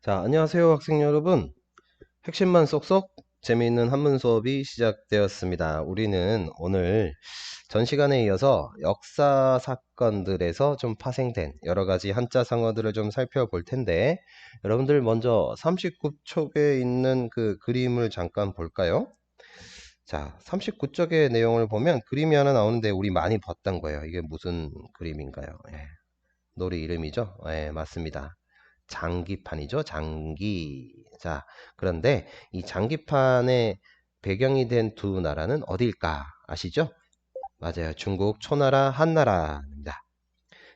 자, 안녕하세요, 학생 여러분. 핵심만 쏙쏙 재미있는 한문 수업이 시작되었습니다. 우리는 오늘 전 시간에 이어서 역사 사건들에서 좀 파생된 여러 가지 한자 상어들을 좀 살펴볼 텐데, 여러분들 먼저 39쪽에 있는 그 그림을 잠깐 볼까요? 자, 39쪽의 내용을 보면 그림이 하나 나오는데 우리 많이 봤던 거예요. 이게 무슨 그림인가요? 놀이 이름이죠? 맞습니다. 장기판이죠. 장기. 자, 그런데 이 장기판의 배경이 된 두 나라는 어디일까? 아시죠? 맞아요. 중국 초나라 한나라입니다.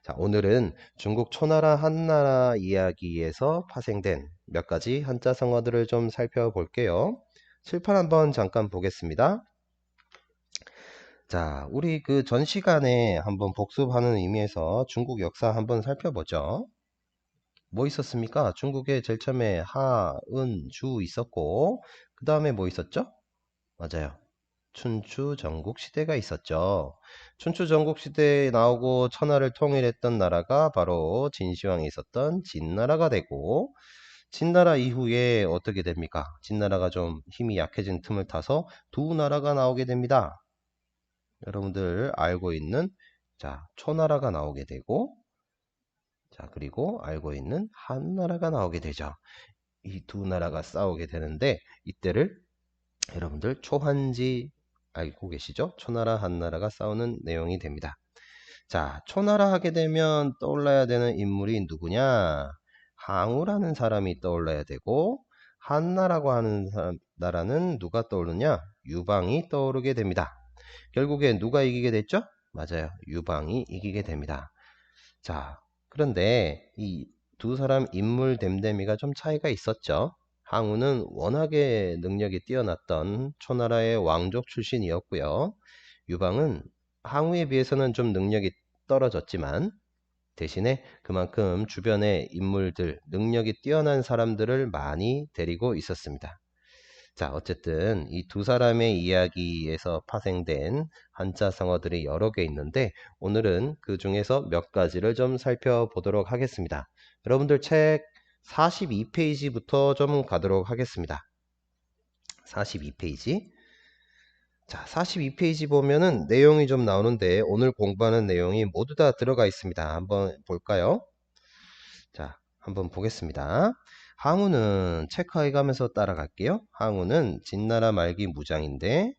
자, 오늘은 중국 초나라 한나라 이야기에서 파생된 몇 가지 한자 성어들을 좀 살펴볼게요. 칠판 한번 잠깐 보겠습니다. 자, 우리 그 전 시간에 한번 복습하는 의미에서 중국 역사 한번 살펴보죠. 뭐 있었습니까? 중국에 제일 처음에 하, 은, 주 있었고, 그 다음에 뭐 있었죠? 맞아요. 춘추 전국 시대가 있었죠. 춘추 전국 시대에 나오고 천하를 통일했던 나라가 바로 진시황이 있었던 진나라가 되고, 진나라 이후에 어떻게 됩니까? 진나라가 좀 힘이 약해진 틈을 타서 두 나라가 나오게 됩니다. 여러분들 알고 있는, 자, 초나라가 나오게 되고, 자, 그리고 알고 있는 한나라가 나오게 되죠. 이 두 나라가 싸우게 되는데 이때를 여러분들 초한지 알고 계시죠? 초나라 한나라가 싸우는 내용이 됩니다. 자, 초나라 하게 되면 떠올라야 되는 인물이 누구냐? 항우라는 사람이 떠올라야 되고 한나라고 하는 나라는 누가 떠오르냐? 유방이 떠오르게 됩니다. 결국에 누가 이기게 됐죠? 맞아요. 유방이 이기게 됩니다. 자, 그런데 이 두 사람 인물 됨됨이가 좀 차이가 있었죠. 항우는 워낙에 능력이 뛰어났던 초나라의 왕족 출신이었고요. 유방은 항우에 비해서는 좀 능력이 떨어졌지만 대신에 그만큼 주변의 인물들, 능력이 뛰어난 사람들을 많이 데리고 있었습니다. 자, 어쨌든 이 두 사람의 이야기에서 파생된 한자 성어들이 여러 개 있는데 오늘은 그 중에서 몇 가지를 좀 살펴보도록 하겠습니다. 여러분들 책 42페이지부터 좀 가도록 하겠습니다. 42페이지. 자, 42페이지 보면은 내용이 좀 나오는데 오늘 공부하는 내용이 모두 다 들어가 있습니다. 한번 볼까요? 자, 한번 보겠습니다. 항우는 체크해 가면서 따라갈게요. 항우는 진나라 말기 무장인데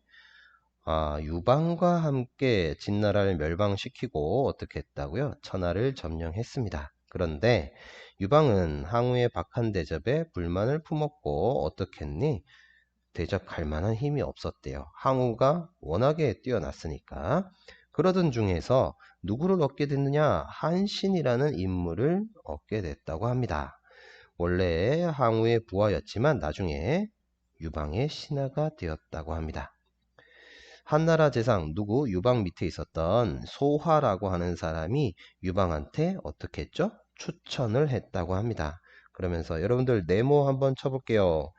유방과 함께 진나라를 멸망시키고 어떻게 했다고요? 천하를 점령했습니다. 그런데 유방은 항우의 박한 대접에 불만을 품었고 어떻게 했니? 대적할 만한 힘이 없었대요. 항우가 워낙에 뛰어났으니까. 그러던 중에서 누구를 얻게 됐느냐? 한신이라는 인물을 얻게 됐다고 합니다. 원래 항우의 부하였지만 나중에 유방의 신하가 되었다고 합니다. 한나라 재상 누구 유방 밑에 있었던 소화라고 하는 사람이 유방한테 어떻게 했죠? 추천을 했다고 합니다. 그러면서 여러분들 네모 한번 쳐볼게요.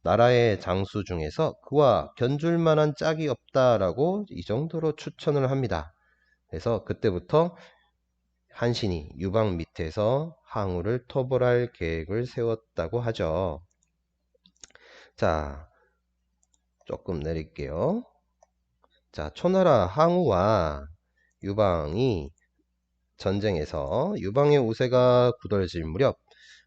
나라의 장수 중에서 그와 견줄 만한 짝이 없다라고 이 정도로 추천을 합니다. 그래서 그때부터 한신이 유방 밑에서 항우를 토벌할 계획을 세웠다고 하죠. 자, 조금 내릴게요. 자, 초나라 항우와 유방이 전쟁에서 유방의 우세가 굳어질 무렵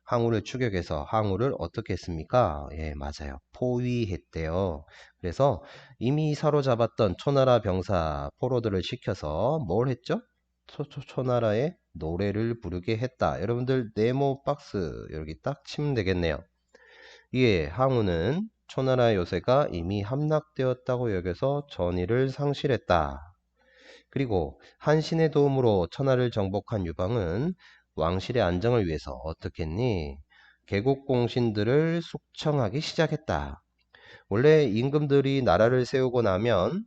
항우를 추격해서 항우를 어떻게 했습니까? 예, 맞아요. 포위했대요. 그래서 이미 사로잡았던 초나라 병사 포로들을 시켜서 뭘 했죠? 초나라의 노래를 부르게 했다. 여러분들 네모 박스 여기 딱 치면 되겠네요. 이에 항우는 초나라 요새가 이미 함락되었다고 여겨서 전의를 상실했다. 그리고 한신의 도움으로 천하를 정복한 유방은 왕실의 안정을 위해서 어떻게 했니? 개국 공신들을 숙청하기 시작했다. 원래 임금들이 나라를 세우고 나면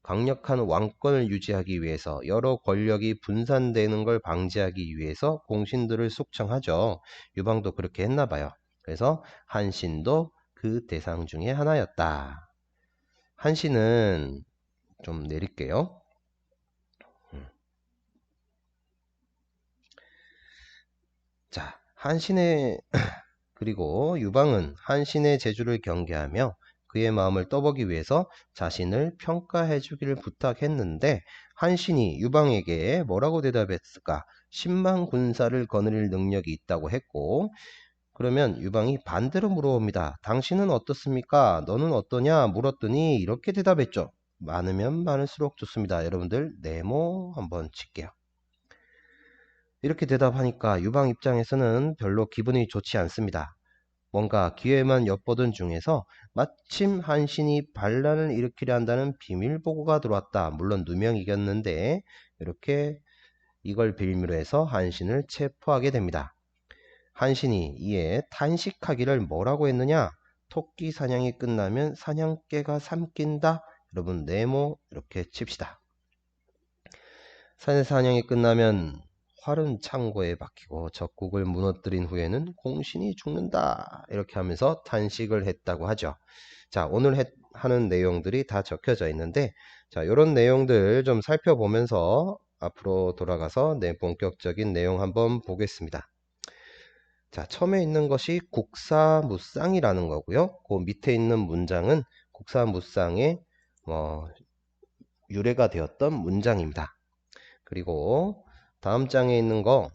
강력한 왕권을 유지하기 위해서 여러 권력이 분산되는 걸 방지하기 위해서 공신들을 숙청하죠. 유방도 그렇게 했나 봐요. 그래서 한신도 그 대상 중에 하나였다. 한신은 좀 내릴게요. 자, 한신의 그리고 유방은 한신의 재주를 경계하며 그의 마음을 떠보기 위해서 자신을 평가해 주기를 부탁했는데 한신이 유방에게 뭐라고 대답했을까? 10만 군사를 거느릴 능력이 있다고 했고 그러면 유방이 반대로 물어봅니다. 당신은 어떻습니까? 너는 어떠냐? 물었더니 이렇게 대답했죠. 많으면 많을수록 좋습니다. 여러분들 네모 한번 칠게요. 이렇게 대답하니까 유방 입장에서는 별로 기분이 좋지 않습니다. 뭔가 기회만 엿보던 중에서 마침 한신이 반란을 일으키려 한다는 비밀 보고가 들어왔다. 물론 누명이겼는데 이렇게 이걸 빌미로 해서 한신을 체포하게 됩니다. 한신이 이에 탄식하기를 뭐라고 했느냐? 토끼 사냥이 끝나면 사냥개가 삼킨다. 여러분 네모 이렇게 칩시다. 사냥이 끝나면 활은 창고에 박히고 적국을 무너뜨린 후에는 공신이 죽는다. 이렇게 하면서 탄식을 했다고 하죠. 자, 오늘 하는 내용들이 다 적혀져 있는데 자, 이런 내용들 좀 살펴보면서 앞으로 돌아가서 내 본격적인 내용 한번 보겠습니다. 자, 처음에 있는 것이 국사무쌍이라는 거고요. 그 밑에 있는 문장은 국사무쌍의 유래가 되었던 문장입니다. 그리고 다음 장에 있는 거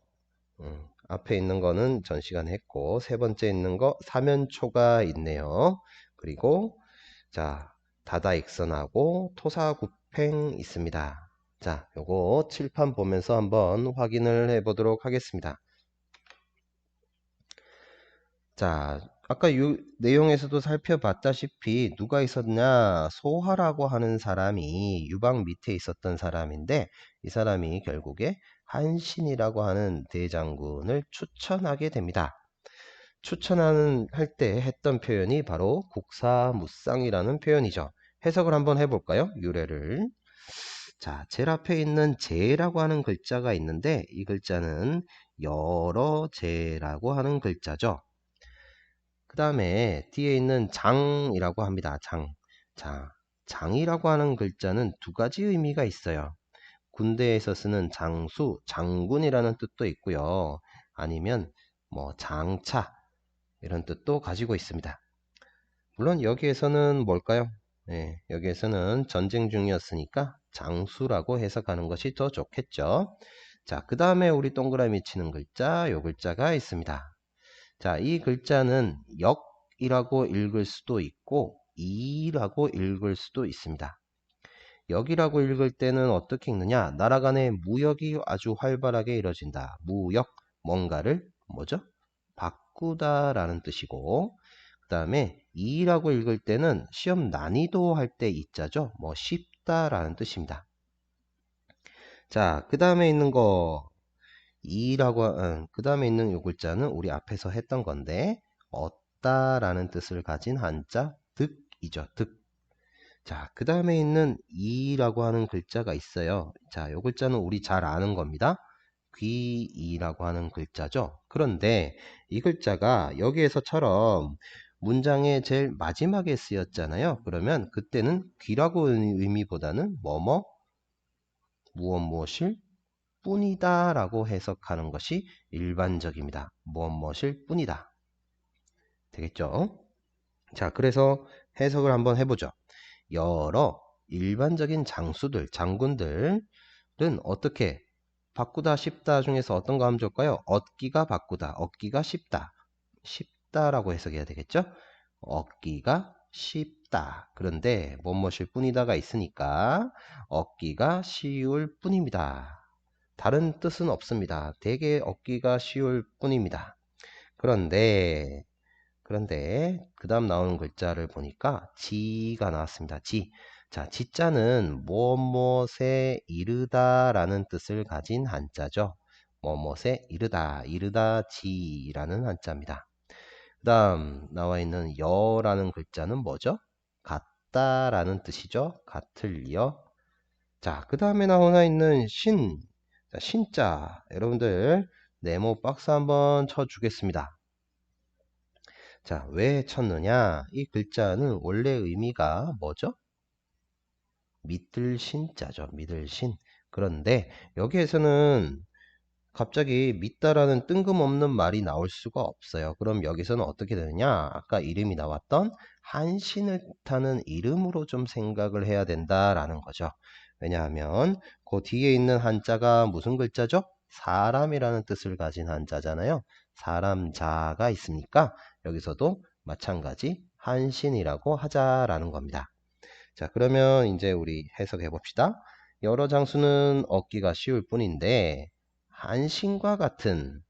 앞에 있는 거는 전 시간에 했고 세 번째 있는 거 사면초가 있네요. 그리고 자 다다익선하고 토사구팽 있습니다. 자 요거 칠판 보면서 한번 확인을 해 보도록 하겠습니다. 자 아까 이 내용에서도 살펴봤다시피 누가 있었냐? 소하라고 하는 사람이 유방 밑에 있었던 사람인데 이 사람이 결국에 한신이라고 하는 대장군을 추천하게 됩니다. 추천하는 할 때 했던 표현이 바로 국사무쌍이라는 표현이죠. 해석을 한번 해볼까요? 유래를. 자, 제일 앞에 있는 제라고 하는 글자가 있는데 이 글자는 여러 제라고 하는 글자죠. 그 다음에 뒤에 있는 장이라고 합니다. 장. 자, 장이라고 하는 글자는 두 가지 의미가 있어요. 군대에서 쓰는 장수, 장군이라는 뜻도 있고요. 아니면 뭐 장차 이런 뜻도 가지고 있습니다. 물론 여기에서는 뭘까요? 네, 여기에서는 전쟁 중이었으니까 장수라고 해석하는 것이 더 좋겠죠. 자, 그 다음에 우리 동그라미 치는 글자, 요 글자가 있습니다. 자, 이 글자는 역이라고 읽을 수도 있고 이라고 읽을 수도 있습니다. 역이라고 읽을 때는 어떻게 읽느냐? 나라 간의 무역이 아주 활발하게 이루어진다. 무역, 뭔가를 뭐죠? 바꾸다라는 뜻이고 그 다음에 이라고 읽을 때는 시험 난이도 할 때 이자죠. 뭐 쉽다라는 뜻입니다. 자, 그 다음에 있는 거 이라고 그 다음에 있는 요 글자는 우리 앞에서 했던 건데 얻다라는 뜻을 가진 한자 득이죠. 득. 자, 그 다음에 있는 이라고 하는 글자가 있어요. 자, 요 글자는 우리 잘 아는 겁니다. 귀이라고 하는 글자죠. 그런데 이 글자가 여기에서처럼 문장의 제일 마지막에 쓰였잖아요. 그러면 그때는 귀라고 의미보다는 뭐뭐 무엇무엇일 뿐이다 라고 해석하는 것이 일반적입니다. 무엇무엇일 뿐이다. 되겠죠? 자, 그래서 해석을 한번 해보죠. 여러 일반적인 장수들, 장군들은 어떻게 바꾸다 쉽다 중에서 어떤 거 하면 좋을까요? 얻기가 바꾸다, 얻기가 쉽다. 쉽다라고 해석해야 되겠죠? 얻기가 쉽다. 그런데 무엇일 뿐이다가 있으니까 얻기가 쉬울 뿐입니다. 다른 뜻은 없습니다. 되게 얻기가 쉬울 뿐입니다. 그런데 그 다음 나오는 글자를 보니까 지가 나왔습니다. 지. 자, 지자는 무엇에 이르다 라는 뜻을 가진 한자죠. 무엇에 이르다, 이르다 지라는 한자입니다. 그 다음 나와 있는 여라는 글자는 뭐죠? 같다 라는 뜻이죠. 같을 여. 자, 그 다음에 나와 있는 신. 자, 신자. 여러분들 네모 박스 한번 쳐주겠습니다. 자, 왜 쳤느냐? 이 글자는 원래 의미가 뭐죠? 믿을 신자죠. 믿을 신. 그런데 여기에서는 갑자기 믿다라는 뜬금없는 말이 나올 수가 없어요. 그럼 여기서는 어떻게 되느냐? 아까 이름이 나왔던 한신을 뜻하는 이름으로 좀 생각을 해야 된다라는 거죠. 왜냐하면 그 뒤에 있는 한자가 무슨 글자죠? 사람이라는 뜻을 가진 한자잖아요. 사람자가 있으니까 여기서도 마찬가지 한신이라고 하자라는 겁니다. 자, 그러면 이제 우리 해석해 봅시다. 여러 장수는 얻기가 쉬울 뿐인데 한신과 같은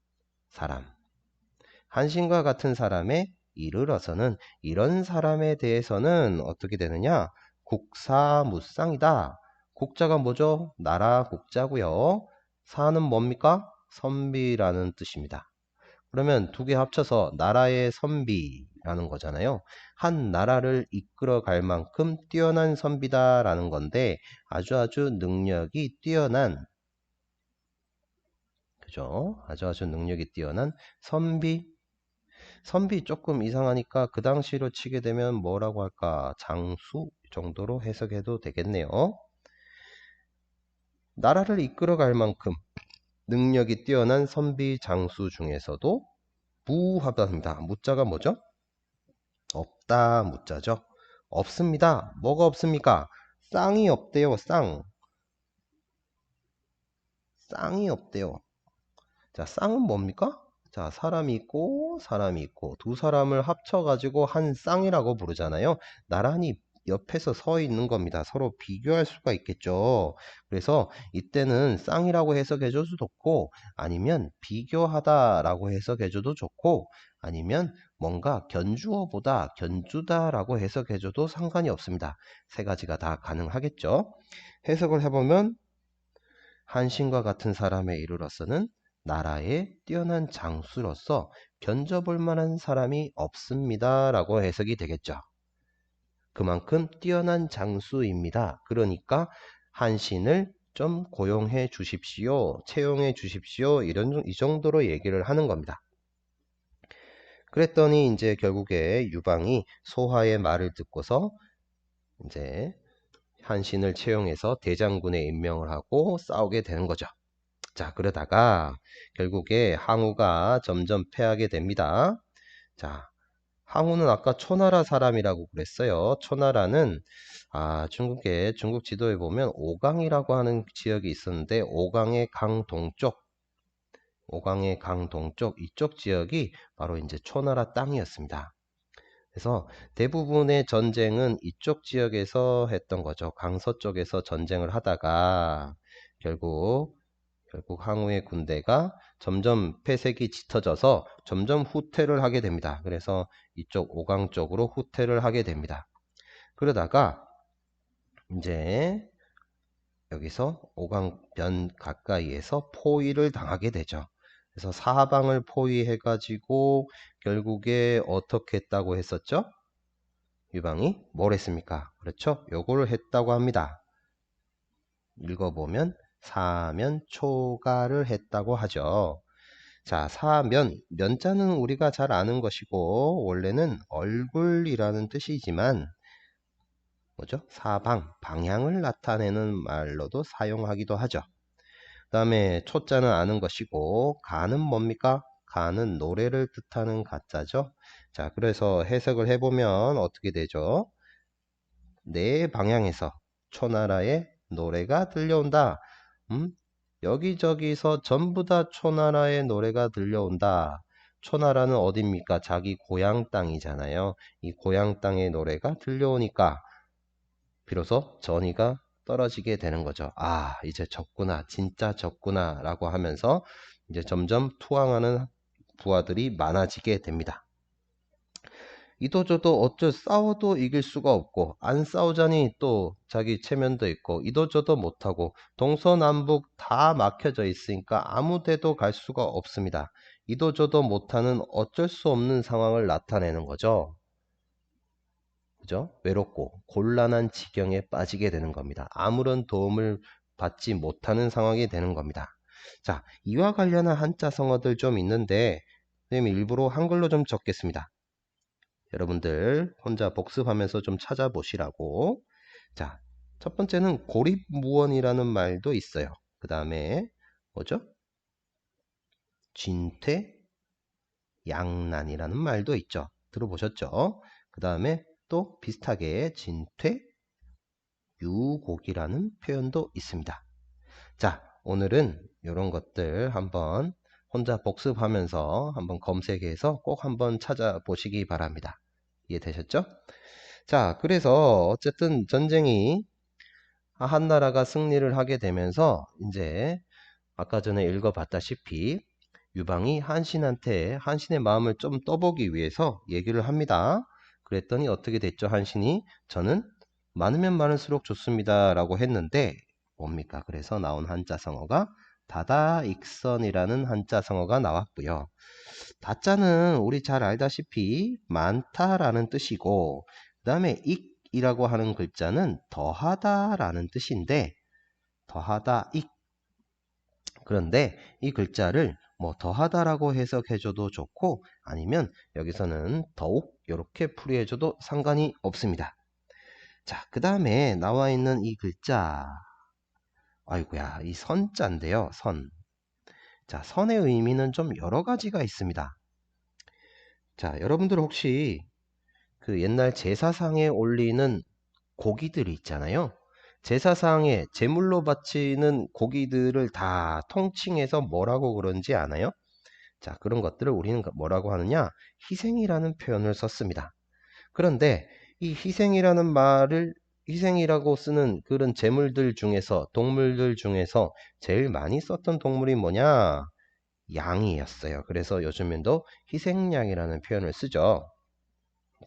사람, 한신과 같은 사람에 이르러서는 이런 사람에 대해서는 어떻게 되느냐? 국사무쌍이다. 국자가 뭐죠? 나라 국자고요. 사는 뭡니까? 선비라는 뜻입니다. 그러면 두 개 합쳐서 나라의 선비라는 거잖아요. 한 나라를 이끌어 갈 만큼 뛰어난 선비다라는 건데 아주 능력이 뛰어난, 그죠? 아주 능력이 뛰어난 선비. 선비 조금 이상하니까 그 당시로 치게 되면 뭐라고 할까? 장수 정도로 해석해도 되겠네요. 나라를 이끌어 갈 만큼 능력이 뛰어난 선비 장수 중에서도 무하다입니다. 무자가 뭐죠? 없다 무자죠. 없습니다. 뭐가 없습니까? 쌍이 없대요. 쌍이 없대요. 자, 쌍은 뭡니까? 자, 사람이 있고 두 사람을 합쳐가지고 한 쌍이라고 부르잖아요. 나란히 옆에서 서 있는 겁니다. 서로 비교할 수가 있겠죠. 그래서 이때는 쌍이라고 해석해줘도 좋고 아니면 비교하다라고 해석해줘도 좋고 아니면 뭔가 견주어보다 견주다라고 해석해줘도 상관이 없습니다. 세 가지가 다 가능하겠죠. 해석을 해보면 한신과 같은 사람에 이르러서는 나라의 뛰어난 장수로서 견져볼 만한 사람이 없습니다. 라고 해석이 되겠죠. 그만큼 뛰어난 장수입니다. 그러니까 한신을 좀 고용해 주십시오. 채용해 주십시오. 이 정도로 얘기를 하는 겁니다. 그랬더니 이제 결국에 유방이 소하의 말을 듣고서 이제 한신을 채용해서 대장군에 임명을 하고 싸우게 되는 거죠. 자, 그러다가 결국에 항우가 점점 패하게 됩니다. 자, 항우는 아까 초나라 사람이라고 그랬어요. 초나라는 중국의 중국 지도에 보면 오강이라고 하는 지역이 있었는데 오강의 강 동쪽, 오강의 강 동쪽 이쪽 지역이 바로 이제 초나라 땅이었습니다. 그래서 대부분의 전쟁은 이쪽 지역에서 했던 거죠. 강서쪽에서 전쟁을 하다가 결국 항우의 군대가 점점 패색이 짙어져서 점점 후퇴를 하게 됩니다. 그래서 이쪽 오강 쪽으로 후퇴를 하게 됩니다. 그러다가 이제 여기서 오강변 가까이에서 포위를 당하게 되죠. 그래서 사방을 포위해 가지고 결국에 어떻게 했다고 했었죠? 유방이 뭘 했습니까? 그렇죠? 요거를 했다고 합니다. 읽어보면 사면 초가를 했다고 하죠. 자, 면자는 우리가 잘 아는 것이고 원래는 얼굴이라는 뜻이지만 뭐죠? 방향을 나타내는 말로도 사용하기도 하죠. 그 다음에 초자는 아는 것이고 가는 뭡니까? 가는 노래를 뜻하는 가자죠. 자, 그래서 해석을 해보면 어떻게 되죠? 네 방향에서 초나라의 노래가 들려온다. 여기저기서 전부 다 초나라의 노래가 들려온다. 초나라는 어딥니까? 자기 고향 땅이잖아요. 이 고향 땅의 노래가 들려오니까 비로소 전의가 떨어지게 되는 거죠. 이제 졌구나. 진짜 졌구나. 라고 하면서 이제 점점 투항하는 부하들이 많아지게 됩니다. 이도저도 싸워도 이길 수가 없고 안 싸우자니 또 자기 체면도 있고 이도저도 못하고 동서남북 다 막혀져 있으니까 아무 데도 갈 수가 없습니다. 이도저도 못하는 어쩔 수 없는 상황을 나타내는 거죠. 그죠? 외롭고 곤란한 지경에 빠지게 되는 겁니다. 아무런 도움을 받지 못하는 상황이 되는 겁니다. 자, 이와 관련한 한자 성어들 좀 있는데 선생님 일부러 한글로 좀 적겠습니다. 여러분들 혼자 복습하면서 좀 찾아보시라고. 자, 첫 번째는 고립무원이라는 말도 있어요. 그 다음에 뭐죠? 진퇴, 양난이라는 말도 있죠. 들어보셨죠? 그 다음에 또 비슷하게 진퇴, 유곡이라는 표현도 있습니다. 자, 오늘은 이런 것들 한번 혼자 복습하면서 한번 검색해서 꼭 한번 찾아보시기 바랍니다. 이해되셨죠? 자, 그래서 어쨌든 전쟁이 한 나라가 승리를 하게 되면서 이제 아까 전에 읽어봤다시피 유방이 한신의 마음을 좀 떠보기 위해서 얘기를 합니다. 그랬더니 어떻게 됐죠? 한신이 저는 많으면 많을수록 좋습니다 라고 했는데 뭡니까? 그래서 나온 한자성어가 다다익선이라는 한자성어가 나왔고요. 다자는 우리 잘 알다시피 많다라는 뜻이고 그 다음에 익이라고 하는 글자는 더하다라는 뜻인데 더하다 익 그런데 이 글자를 뭐 더하다라고 해석해줘도 좋고 아니면 여기서는 더욱 이렇게 풀이해줘도 상관이 없습니다. 자, 그 다음에 나와 있는 이 글자 아이고야 이 선자인데요. 선. 자, 선의 의미는 좀 여러 가지가 있습니다. 자, 여러분들 혹시 그 옛날 제사상에 올리는 고기들이 있잖아요. 제사상에 제물로 바치는 고기들을 다 통칭해서 뭐라고 그런지 아나요? 자, 그런 것들을 우리는 뭐라고 하느냐? 희생이라는 표현을 썼습니다. 그런데 이 희생이라는 말을 희생이라고 쓰는 그런 제물들 중에서 동물들 중에서 제일 많이 썼던 동물이 뭐냐? 양이었어요. 그래서 요즘에도 희생양이라는 표현을 쓰죠.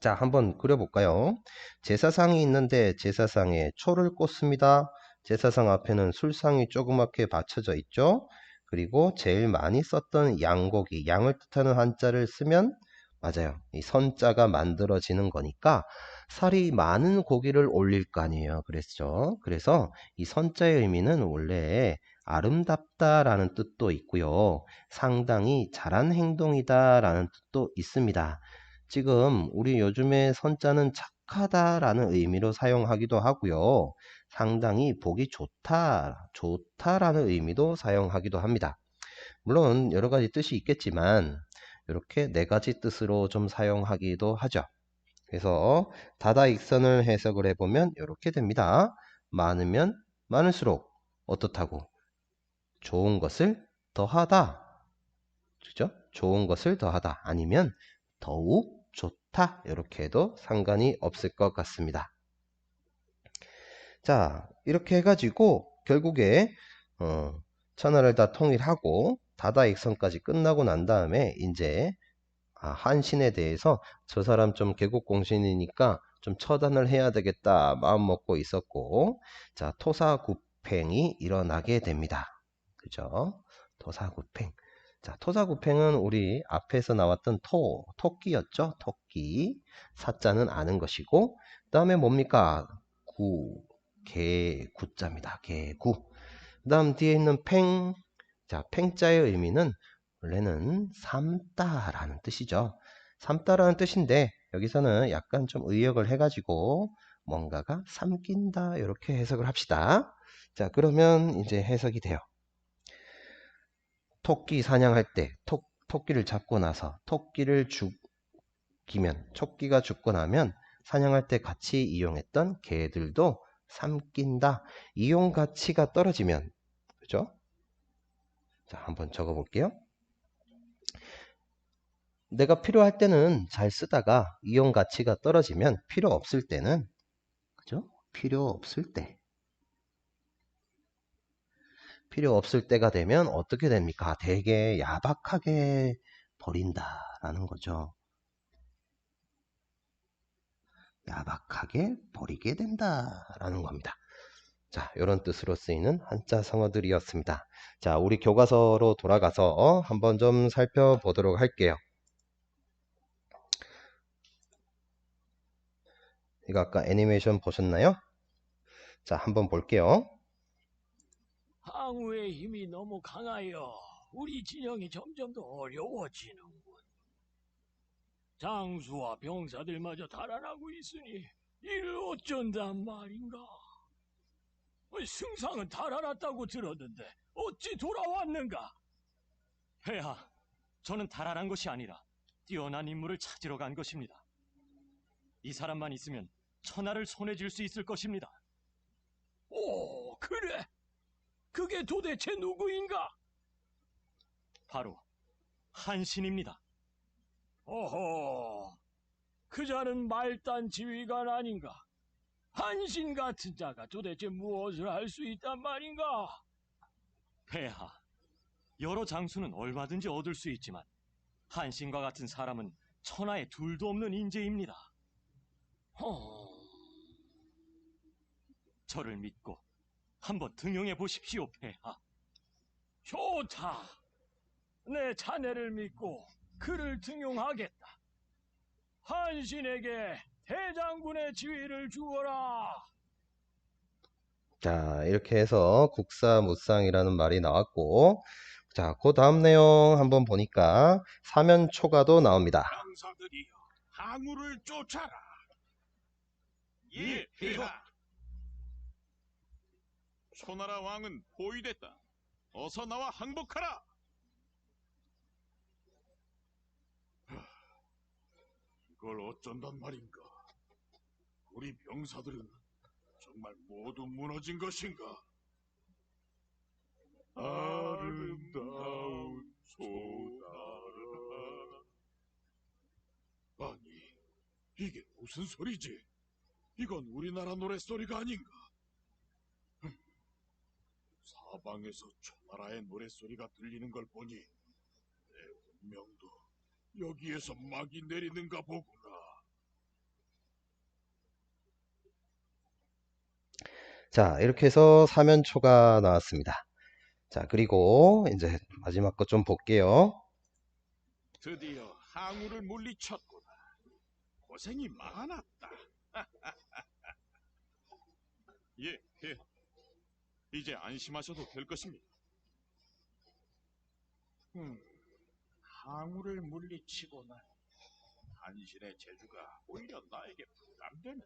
자, 한번 그려볼까요? 제사상이 있는데 제사상에 초를 꽂습니다. 제사상 앞에는 술상이 조그맣게 받쳐져 있죠. 그리고 제일 많이 썼던 양고기, 양을 뜻하는 한자를 쓰면 맞아요. 이 선자가 만들어지는 거니까 살이 많은 고기를 올릴 거 아니에요. 그랬죠. 그래서 이 선자의 의미는 원래 아름답다라는 뜻도 있고요. 상당히 잘한 행동이다라는 뜻도 있습니다. 지금 우리 요즘에 선자는 착하다라는 의미로 사용하기도 하고요. 상당히 보기 좋다라는 의미도 사용하기도 합니다. 물론 여러 가지 뜻이 있겠지만 이렇게 네 가지 뜻으로 좀 사용하기도 하죠. 그래서 다다익선을 해석을 해보면 이렇게 됩니다. 많으면 많을수록 어떻다고? 좋은 것을 더하다. 그죠? 좋은 것을 더하다. 아니면 더욱 좋다. 이렇게 해도 상관이 없을 것 같습니다. 자, 이렇게 해가지고 결국에 천하를 다 통일하고 다다익선까지 끝나고 난 다음에 이제 한신에 대해서 저 사람 좀 개국공신이니까 좀 처단을 해야 되겠다 마음 먹고 있었고 자 토사구팽이 일어나게 됩니다. 그죠? 토사구팽. 자, 토사구팽은 우리 앞에서 나왔던 토끼였죠? 토끼. 사자는 아는 것이고 그 다음에 뭡니까? 구자입니다. 개구. 그 다음 뒤에 있는 팽. 자, 팽자의 의미는 원래는 삶다라는 뜻이죠. 삶다라는 뜻인데 여기서는 약간 좀 의역을 해가지고 뭔가가 삼킨다 이렇게 해석을 합시다. 자, 그러면 이제 해석이 돼요. 토끼 사냥할 때 토끼를 잡고 나서 토끼를 죽이면 토끼가 죽고 나면 사냥할 때 같이 이용했던 개들도 삼킨다. 이용 가치가 떨어지면 그죠? 자, 한번 적어 볼게요. 내가 필요할 때는 잘 쓰다가 이용 가치가 떨어지면 필요 없을 때는 그죠? 필요 없을 때가 되면 어떻게 됩니까? 되게 야박하게 버린다라는 거죠. 야박하게 버리게 된다라는 겁니다. 자, 이런 뜻으로 쓰이는 한자 성어들이었습니다. 자, 우리 교과서로 돌아가서 한번 좀 살펴보도록 할게요. 이거 아까 애니메이션 보셨나요? 자, 한번 볼게요. 항우의 힘이 너무 강하여 우리 진영이 점점 더 어려워지는군. 장수와 병사들마저 달아나고 있으니 이를 어쩐단 말인가? 승상은 달아났다고 들었는데 어찌 돌아왔는가? 폐하, 저는 달아난 것이 아니라 뛰어난 인물을 찾으러 간 것입니다. 이 사람만 있으면 천하를 손에 쥘 수 있을 것입니다. 오, 그래. 그게 도대체 누구인가? 바로 한신입니다. 오호, 그 자는 말단 지휘관 아닌가? 한신 같은 자가 도대체 무엇을 할 수 있단 말인가? 폐하, 여러 장수는 얼마든지 얻을 수 있지만 한신과 같은 사람은 천하에 둘도 없는 인재입니다. 어, 저를 믿고 한번 등용해 보십시오, 폐하. 좋다. 내 자네를 믿고 그를 등용하겠다. 한신에게 대장군의 지위를 주어라. 자, 이렇게 해서 국사무쌍이라는 말이 나왔고, 자, 그 다음 내용 한번 보니까 사면초가도 나옵니다. 병사들이여, 항우를 쫓아라. 예, 폐하. 초나라 왕은 포위됐다. 어서 나와 항복하라. 이걸 어쩐단 말인가? 우리 병사들은 정말 모두 무너진 것인가? 아름다운 초나라. 아니, 이게 무슨 소리지? 이건 우리나라 노랫소리가 아닌가? 사방에서 초나라의 노랫소리가 들리는 걸 보니 내 운명도 여기에서 막이 내리는가 보구나. 자, 이렇게 해서 사면초가 나왔습니다. 자, 그리고 이제 마지막 거 좀 볼게요. 드디어 항우를 물리쳤구나. 고생이 많았다. 예, 폐하. 이제 안심하셔도 될 것입니다. 항우를 물리치고는 한신의 재주가 오히려 나에게 부담되는.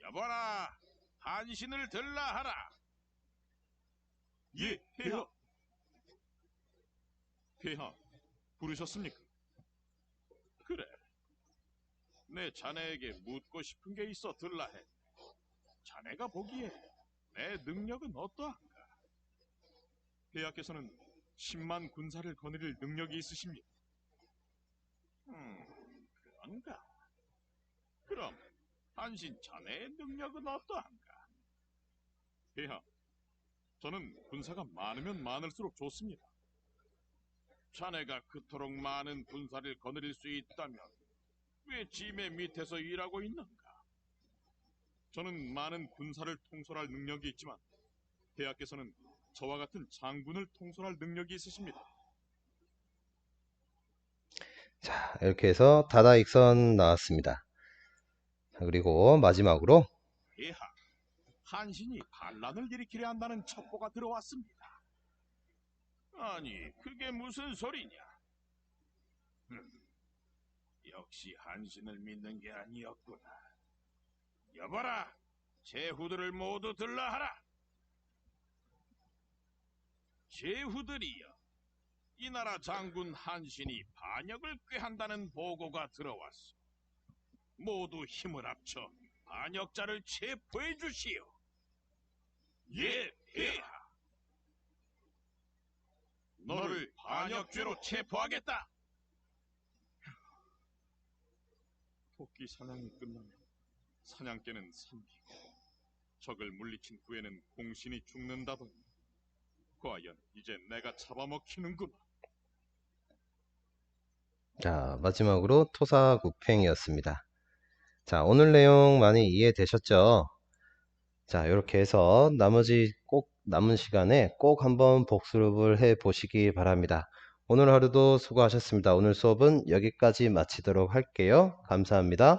여보라, 한신을 들라하라. 예, 폐하. 폐하, 부르셨습니까? 그래. 내 자네에게 묻고 싶은 게 있어 들라해. 자네가 보기에 내 능력은 어떠한가? 폐하께서는 10만 군사를 거느릴 능력이 있으십니다. 그런가? 그럼 한신 자네의 능력은 어떠한가? 폐하, 저는 군사가 많으면 많을수록 좋습니다. 자네가 그토록 많은 군사를 거느릴 수 있다면 왜 짐의 밑에서 일하고 있는가? 저는 많은 군사를 통솔할 능력이 있지만 폐하께서는 저와 같은 장군을 통솔할 능력이 있으십니다. 자, 이렇게 해서 다다익선 나왔습니다. 자, 그리고 마지막으로 폐하, 한신이 반란을 일으키려 한다는 첩보가 들어왔습니다. 아니, 그게 무슨 소리냐? 역시 한신을 믿는 게 아니었구나. 여봐라, 제후들을 모두 들라하라. 제후들이여, 이 나라 장군 한신이 반역을 꾀한다는 보고가 들어왔소. 모두 힘을 합쳐 반역자를 체포해 주시오. 예, 폐하. 너를 반역죄로 체포하겠다. 토끼 사냥이 끝나면 사냥개는 삼키고 적을 물리친 후에는 공신이 죽는다더니 과연 이제 내가 잡아먹히는구나. 자, 마지막으로 토사구팽이었습니다. 자, 오늘 내용 많이 이해되셨죠? 자, 이렇게 해서 나머지 꼭 남은 시간에 꼭 한번 복습을 해 보시기 바랍니다. 오늘 하루도 수고하셨습니다. 오늘 수업은 여기까지 마치도록 할게요. 감사합니다.